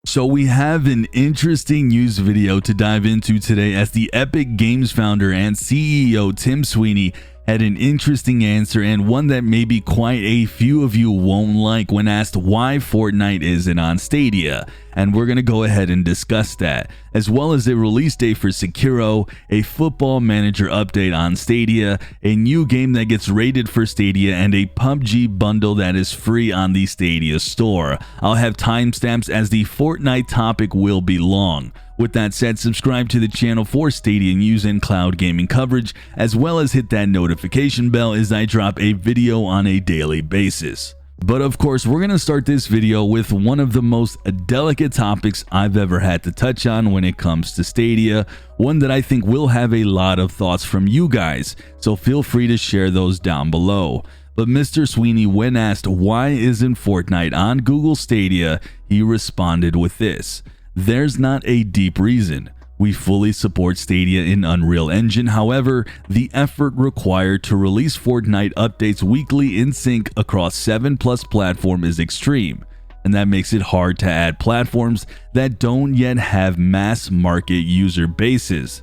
So we have an interesting news video to dive into today, as the Epic Games founder and CEO Tim Sweeney had an interesting answer, and one that maybe quite a few of you won't like, when asked why Fortnite isn't on Stadia. And we're going to go ahead and discuss that, as well as a release date for Sekiro, a football manager update on Stadia, a new game that gets rated for Stadia, and a PUBG bundle that is free on the Stadia Store. I'll have timestamps, as the Fortnite topic will be long. With that said, subscribe to the channel for Stadia news and cloud gaming coverage, as well as hit that notification bell as I drop a video on a daily basis. But of course, we're going to start this video with one of the most delicate topics I've ever had to touch on when it comes to Stadia, one that I think will have a lot of thoughts from you guys, so feel free to share those down below. But Mr. Sweeney, when asked why isn't Fortnite on Google Stadia, he responded with this: "There's not a deep reason. We fully support Stadia in Unreal Engine. However, the effort required to release Fortnite updates weekly in sync across 7+ platforms is extreme, and that makes it hard to add platforms that don't yet have mass market user bases."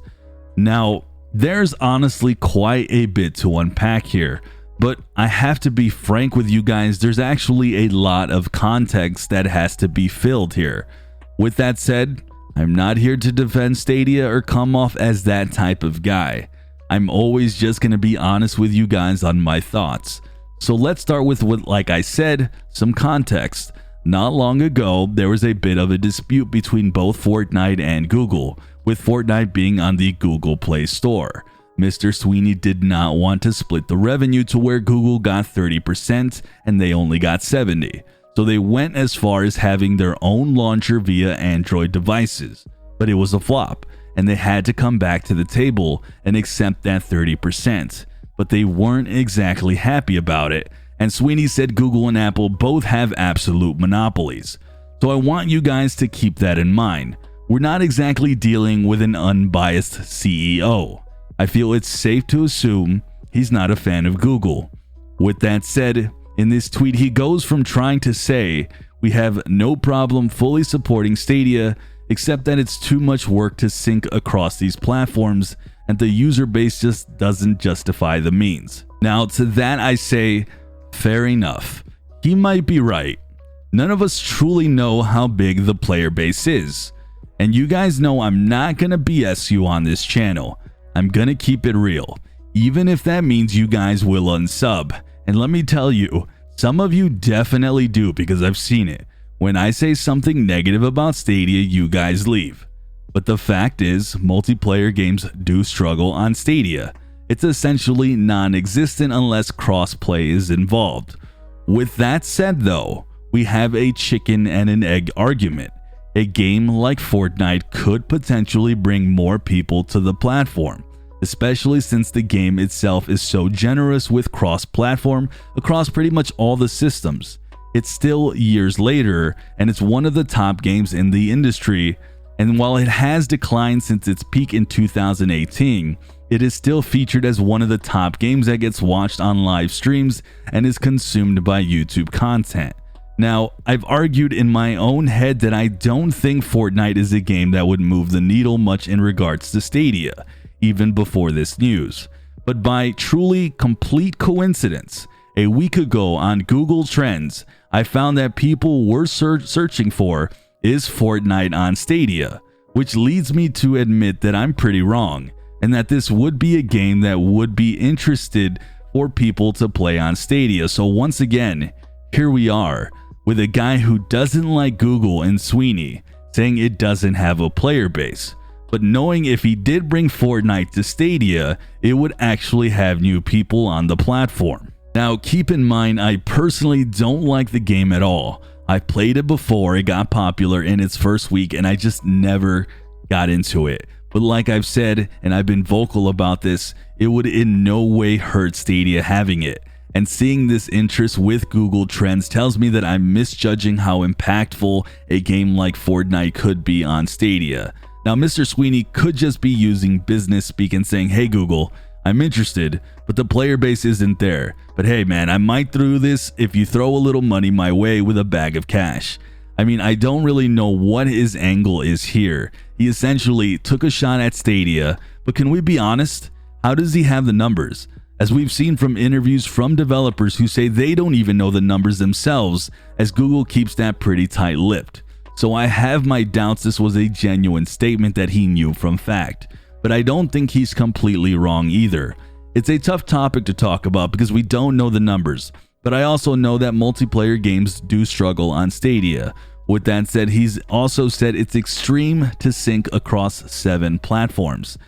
Now, there's honestly quite a bit to unpack here, but I have to be frank with you guys, there's actually a lot of context that has to be filled here. With that said, I'm not here to defend Stadia or come off as that type of guy. I'm always just going to be honest with you guys on my thoughts. So let's start with what, like I said, some context. Not long ago, there was a bit of a dispute between both Fortnite and Google, with Fortnite being on the Google Play Store. Mr. Sweeney did not want to split the revenue to where Google got 30% and they only got 70%. So they went as far as having their own launcher via Android devices, but it was a flop, and they had to come back to the table and accept that 30%, but they weren't exactly happy about it, and Sweeney said Google and Apple both have absolute monopolies. So I want you guys to keep that in mind. We're not exactly dealing with an unbiased CEO. I feel it's safe to assume he's not a fan of Google. With that said, in this tweet, he goes from trying to say, "We have no problem fully supporting Stadia, except that it's too much work to sync across these platforms, and the user base just doesn't justify the means." Now, to that I say, fair enough. He might be right. None of us truly know how big the player base is. And you guys know I'm not gonna BS you on this channel. I'm gonna keep it real, even if that means you guys will unsub. And let me tell you, some of you definitely do, because I've seen it. When I say something negative about Stadia, you guys leave. But the fact is, multiplayer games do struggle on Stadia. It's essentially non-existent unless cross-play is involved. With that said though, we have a chicken and an egg argument. A game like Fortnite could potentially bring more people to the platform, especially since the game itself is so generous with cross-platform across pretty much all the systems. It's still years later, and it's one of the top games in the industry, and while it has declined since its peak in 2018, it is still featured as one of the top games that gets watched on live streams and is consumed by YouTube content. Now, I've argued in my own head that I don't think Fortnite is a game that would move the needle much in regards to Stadia, even before this news. But by truly complete coincidence, a week ago on Google Trends, I found that people were searching for, "Is Fortnite on Stadia?" which leads me to admit that I'm pretty wrong, and that this would be a game that would be interested for people to play on Stadia. So once again, here we are, with a guy who doesn't like Google and Sweeney saying it doesn't have a player base, but knowing if he did bring Fortnite to Stadia, it would actually have new people on the platform. Now, keep in mind, I personally don't like the game at all. I played it before it got popular in its first week, and I just never got into it. But like I've said, and I've been vocal about this, it would in no way hurt Stadia having it. And seeing this interest with Google Trends tells me that I'm misjudging how impactful a game like Fortnite could be on Stadia. Now, Mr. Sweeney could just be using business speak and saying, "Hey Google, I'm interested, but the player base isn't there. But hey man, I might throw this if you throw a little money my way with a bag of cash." I mean, I don't really know what his angle is here. He essentially took a shot at Stadia, but can we be honest? How does he have the numbers? As we've seen from interviews from developers who say they don't even know the numbers themselves, as Google keeps that pretty tight-lipped. So I have my doubts this was a genuine statement that he knew from fact, but I don't think he's completely wrong either. It's a tough topic to talk about because we don't know the numbers, but I also know that multiplayer games do struggle on Stadia. With that said, he's also said it's extreme to sync across 7 platforms.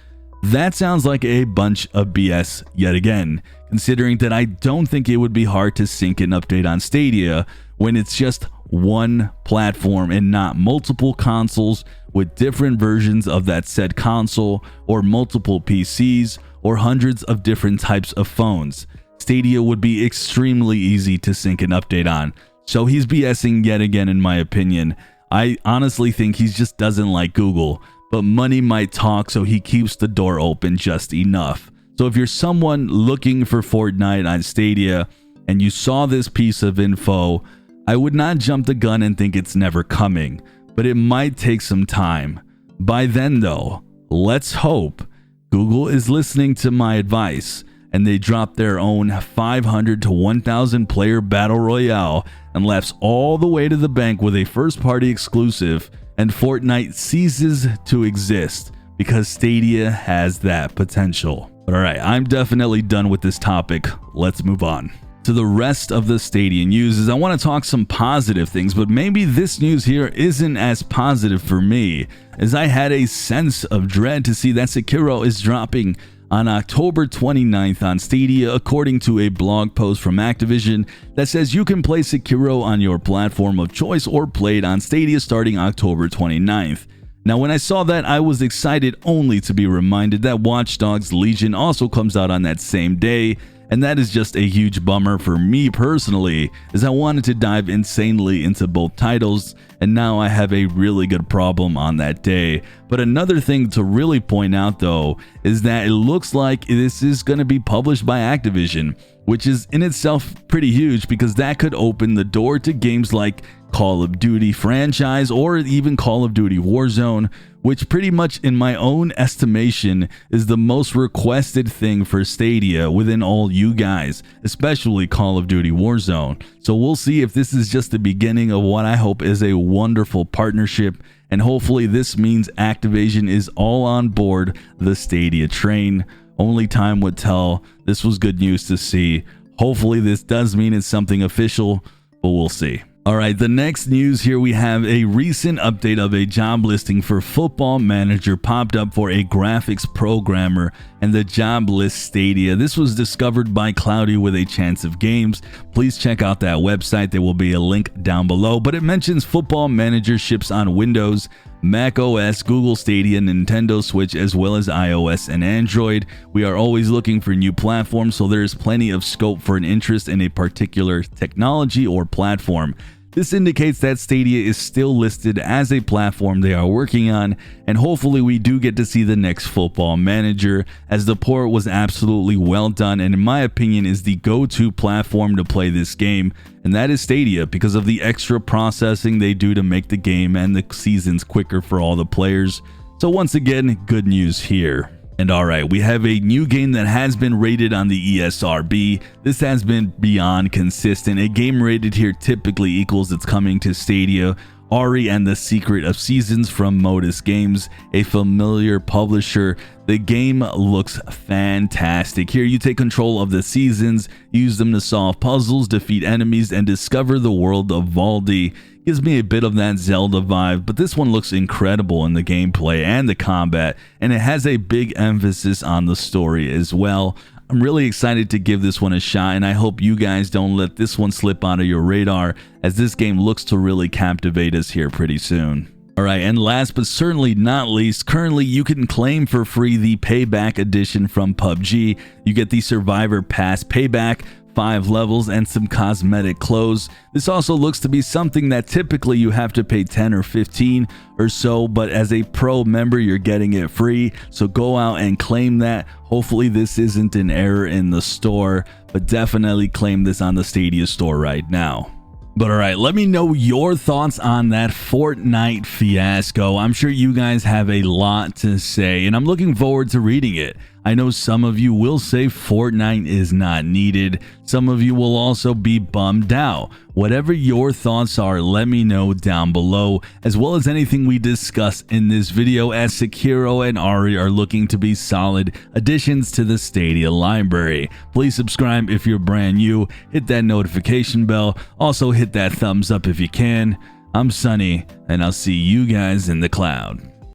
That sounds like a bunch of BS yet again, considering that I don't think it would be hard to sync an update on Stadia when it's just one platform and not multiple consoles with different versions of that said console, or multiple PCs, or hundreds of different types of phones. Stadia would be extremely easy to sync an update on, so he's BSing yet again in my opinion. I honestly think he just doesn't like Google, but money might talk, so he keeps the door open just enough. So if you're someone looking for Fortnite on Stadia and you saw this piece of info, I would not jump the gun and think it's never coming, but it might take some time. By then though, let's hope Google is listening to my advice and they drop their own 500 to 1,000 player battle royale and laughs all the way to the bank with a first party exclusive, and Fortnite ceases to exist because Stadia has that potential. But alright, I'm definitely done with this topic. Let's move on to the rest of the Stadia news. I want to talk some positive things, but maybe this news here isn't as positive for me, as I had a sense of dread to see that Sekiro is dropping on October 29th on Stadia, according to a blog post from Activision that says you can play Sekiro on your platform of choice or play it on Stadia starting October 29th. Now, when I saw that, I was excited only to be reminded that Watch Dogs Legion also comes out on that same day, and that is just a huge bummer for me personally, as I wanted to dive insanely into both titles, and now I have a really good problem on that day. But another thing to really point out though is that it looks like this is going to be published by Activision, which is in itself pretty huge because that could open the door to games like Call of Duty franchise or even Call of Duty Warzone, which pretty much in my own estimation is the most requested thing for Stadia within all you guys, especially Call of Duty Warzone. So we'll see if this is just the beginning of what I hope is a wonderful partnership, and hopefully this means Activision is all on board the Stadia train. Only time would tell. This was good news to see. Hopefully this does mean it's something official, but we'll see. Alright, the next news here, we have a recent update of a job listing for Football Manager popped up for a graphics programmer, and the job lists Stadia. This was discovered by Cloudy with a Chance of Games. Please check out that website. There will be a link down below, but it mentions Football Manager ships on Windows, Mac OS, Google Stadia, Nintendo Switch, as well as iOS and Android. We are always looking for new platforms, so there is plenty of scope for an interest in a particular technology or platform. This indicates that Stadia is still listed as a platform they are working on, and hopefully we do get to see the next Football Manager, as the port was absolutely well done and in my opinion is the go-to platform to play this game, and that is Stadia because of the extra processing they do to make the game and the seasons quicker for all the players. So once again, good news here. And alright, we have a new game that has been rated on the ESRB. This has been beyond consistent. A game rated here typically equals it's coming to Stadia. Ori and the Secret of Seasons from Modus Games, a familiar publisher. The game looks fantastic. Here you take control of the seasons, use them to solve puzzles, defeat enemies, and discover the world of Valdi. Gives me a bit of that Zelda vibe, but this one looks incredible in the gameplay and the combat, and it has a big emphasis on the story as well. I'm really excited to give this one a shot, and I hope you guys don't let this one slip out of your radar, as this game looks to really captivate us here pretty soon. Alright, and last but certainly not least, currently you can claim for free the Payback edition from PUBG. You get the Survivor Pass Payback, 5 levels, and some cosmetic clothes. This also looks to be something that typically you have to pay 10 or 15 or so, but as a pro member you're getting it free, so go out and claim that. Hopefully this isn't an error in the store, but definitely claim this on the Stadia store right now. But alright, let me know your thoughts on that Fortnite fiasco. I'm sure you guys have a lot to say, and I'm looking forward to reading it. I know some of you will say Fortnite is not needed. Some of you will also be bummed out. Whatever your thoughts are, let me know down below, as well as anything we discuss in this video, as Sekiro and Ari are looking to be solid additions to the Stadia library. Please subscribe if you're brand new, hit that notification bell, also hit that thumbs up if you can. I'm Sunny, and I'll see you guys in the cloud.